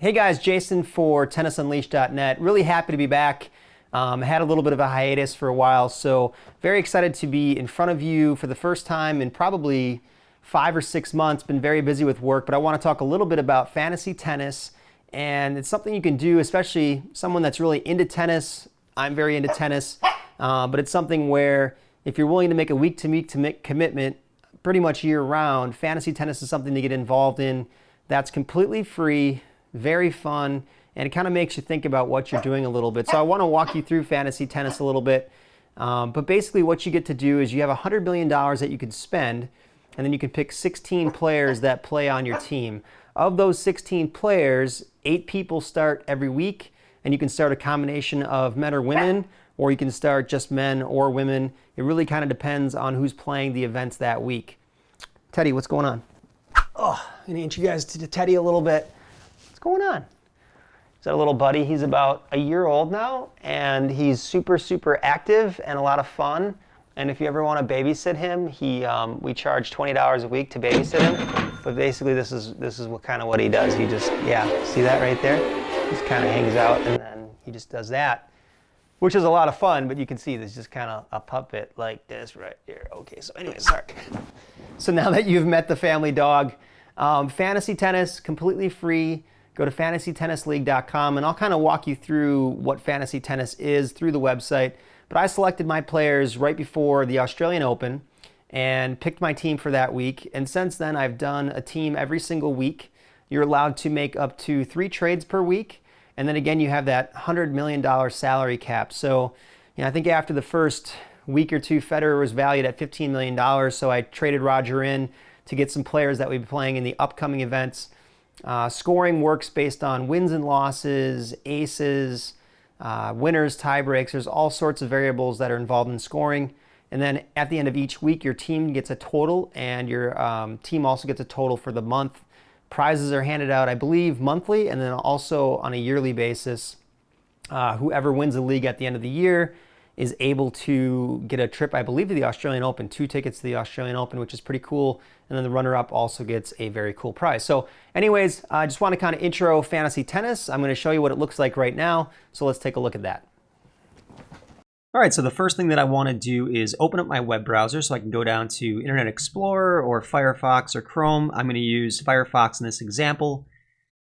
Hey guys, Jason for TennisUnleashed.net. Really happy to be back. Had a little bit of a hiatus for a while, so very excited to be in front of you for the first time in probably 5 or 6 months. Been very busy with work, but I want to talk a little bit about fantasy tennis, and it's something you can do, especially someone that's really into tennis. I'm very into tennis, but it's something where if you're willing to make a week-to-week commitment pretty much year-round, fantasy tennis is something to get involved in. That's completely free, very fun, and it kind of makes you think about what you're doing a little bit. So I want to walk you through fantasy tennis a little bit. But basically what you get to do is you have $100 million that you can spend, and then you can pick 16 players that play on your team. Of those 16 players, 8 people start every week, and you can start a combination of men or women, or you can start just men or women. It really kind of depends on who's playing the events that week. Teddy, what's going on? Oh, I'm going to introduce you guys to Teddy a little bit. What's going on? He's our little buddy. He's about a year old now, and he's super active and a lot of fun. And if you ever want to babysit him, we charge $20 a week to babysit him. But basically, this is what he does. He just, see that right there? He just kind of hangs out, and then he just does that, which is a lot of fun. But you can see there's just kind of a puppet like this right here. Okay, so anyways, sorry. So now that you've met the family dog, fantasy tennis, completely free. Go to fantasytennisleague.com, and I'll kind of walk you through what fantasy tennis is through the website. But I selected my players right before the Australian Open and picked my team for that week. And since then, I've done a team every single week. You're allowed to make up to 3 trades per week. And then again, you have that $100 million salary cap. So, I think after the first week or two, Federer was valued at $15 million. So I traded Roger in to get some players that we'd be playing in the upcoming events. Scoring works based on wins and losses, aces, winners, tie breaks. There's all sorts of variables that are involved in scoring. And then at the end of each week, your team gets a total, and your team also gets a total for the month. Prizes are handed out, I believe, monthly, and then also on a yearly basis. Whoever wins the league at the end of the year is able to get a trip, I believe, to the Australian Open, 2 tickets to the Australian Open, which is pretty cool. And then the runner-up also gets a very cool prize. So anyways, I just want to kind of intro fantasy tennis. I'm going to show you what it looks like right now. So let's take a look at that. All right, so the first thing that I want to do is open up my web browser so I can go down to Internet Explorer or Firefox or Chrome. I'm going to use Firefox in this example.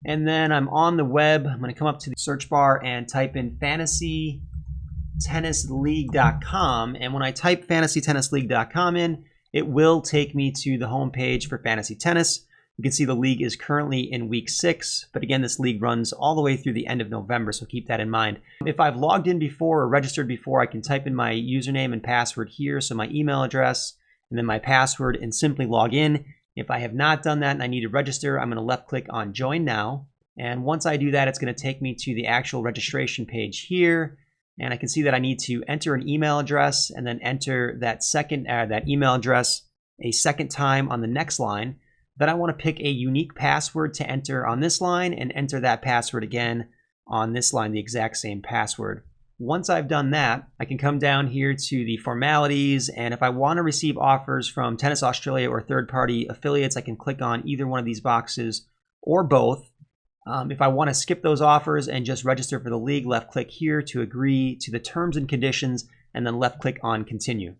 And then I'm on the web. I'm going to come up to the search bar and type in fantasytennisleague.com. And when I type fantasytennisleague.com in, it will take me to the home page for fantasy tennis. You can see the league is currently in week 6, but again, this league runs all the way through the end of November, so keep that in mind. If I've logged in before or registered before, I can type in my username and password here, so my email address and then my password, and simply log in. If I have not done that and I need to register, I'm going to left click on Join Now. And once I do that, it's going to take me to the actual registration page here. And I can see that I need to enter an email address and then enter that email address a second time on the next line. Then I want to pick a unique password to enter on this line and enter that password again on this line, the exact same password. Once I've done that, I can come down here to the formalities, and if I want to receive offers from Tennis Australia or third-party affiliates, I can click on either one of these boxes or both. If I want to skip those offers and just register for the league, left click here to agree to the terms and conditions, and then left click on continue.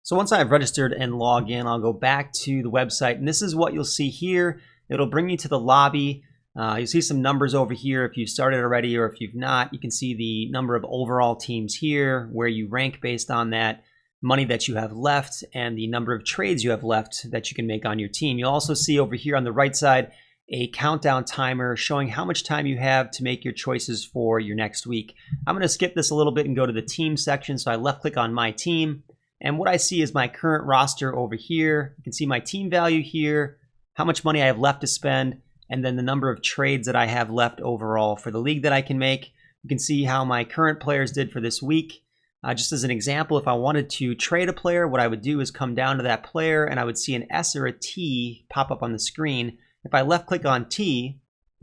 So once I've registered and log in, I'll go back to the website, and this is what you'll see here. It'll bring you to the lobby. You'll see some numbers over here if you've started already, or if you've not. You can see the number of overall teams here, where you rank based on that money that you have left and the number of trades you have left that you can make on your team. You'll also see over here on the right side a countdown timer showing how much time you have to make your choices for your next week. I'm going to skip this a little bit and go to the team section. So I left click on my team, and what I see is my current roster over here. You can see my team value here, how much money I have left to spend, and then the number of trades that I have left overall for the league that I can make. You can see how my current players did for this week. Just as an example, if I wanted to trade a player, what I would do is come down to that player and I would see an S or a T pop up on the screen. If I left click on T,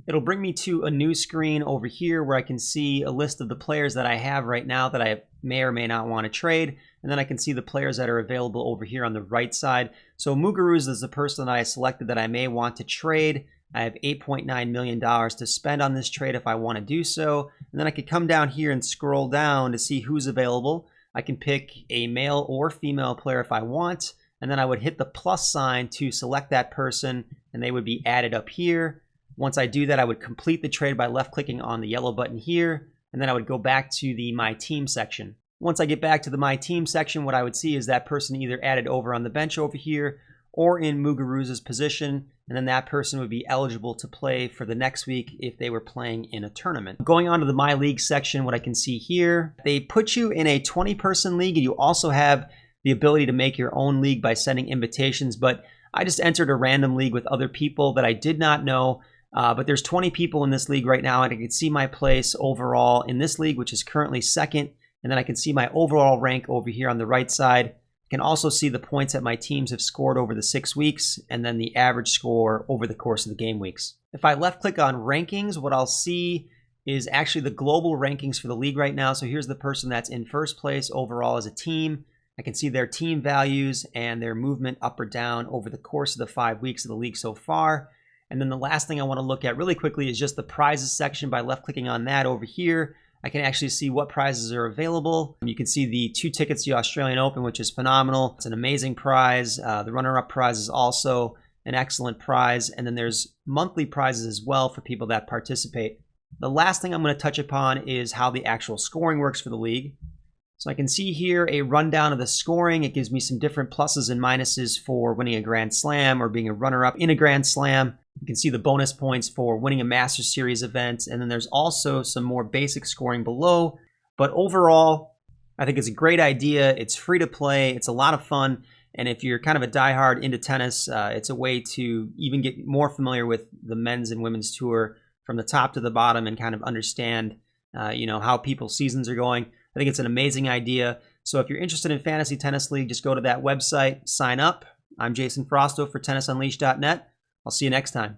it'll bring me to a new screen over here where I can see a list of the players that I have right now that I may or may not want to trade. And then I can see the players that are available over here on the right side. So Muguruza is the person that I selected that I may want to trade. I have $8.9 million to spend on this trade if I want to do so. And then I could come down here and scroll down to see who's available. I can pick a male or female player if I want, and then I would hit the plus sign to select that person, and they would be added up here. Once I do that, I would complete the trade by left-clicking on the yellow button here, and then I would go back to the My Team section. Once I get back to the My Team section, what I would see is that person either added over on the bench over here or in Muguruza's position, and then that person would be eligible to play for the next week if they were playing in a tournament. Going on to the My League section, what I can see here, they put you in a 20-person league, and you also have the ability to make your own league by sending invitations, but I just entered a random league with other people that I did not know, but there's 20 people in this league right now, and I can see my place overall in this league, which is currently second, and then I can see my overall rank over here on the right side. I can also see the points that my teams have scored over the 6 weeks, and then the average score over the course of the game weeks. If I left click on rankings, what I'll see is actually the global rankings for the league right now. So here's the person that's in first place overall as a team. I can see their team values and their movement up or down over the course of the 5 weeks of the league so far. And then the last thing I want to look at really quickly is just the prizes section. By left clicking on that over here, I can actually see what prizes are available. You can see the 2 tickets to the Australian Open, which is phenomenal. It's an amazing prize. The runner-up prize is also an excellent prize. And then there's monthly prizes as well for people that participate. The last thing I'm going to touch upon is how the actual scoring works for the league. So I can see here a rundown of the scoring. It gives me some different pluses and minuses for winning a Grand Slam or being a runner-up in a Grand Slam. You can see the bonus points for winning a Masters Series event. And then there's also some more basic scoring below. But overall, I think it's a great idea. It's free to play. It's a lot of fun. And if you're kind of a diehard into tennis, it's a way to even get more familiar with the men's and women's tour from the top to the bottom and kind of understand, how people's seasons are going. I think it's an amazing idea. So if you're interested in Fantasy Tennis League, just go to that website, sign up. I'm Jason Frausto for TennisUnleashed.net. I'll see you next time.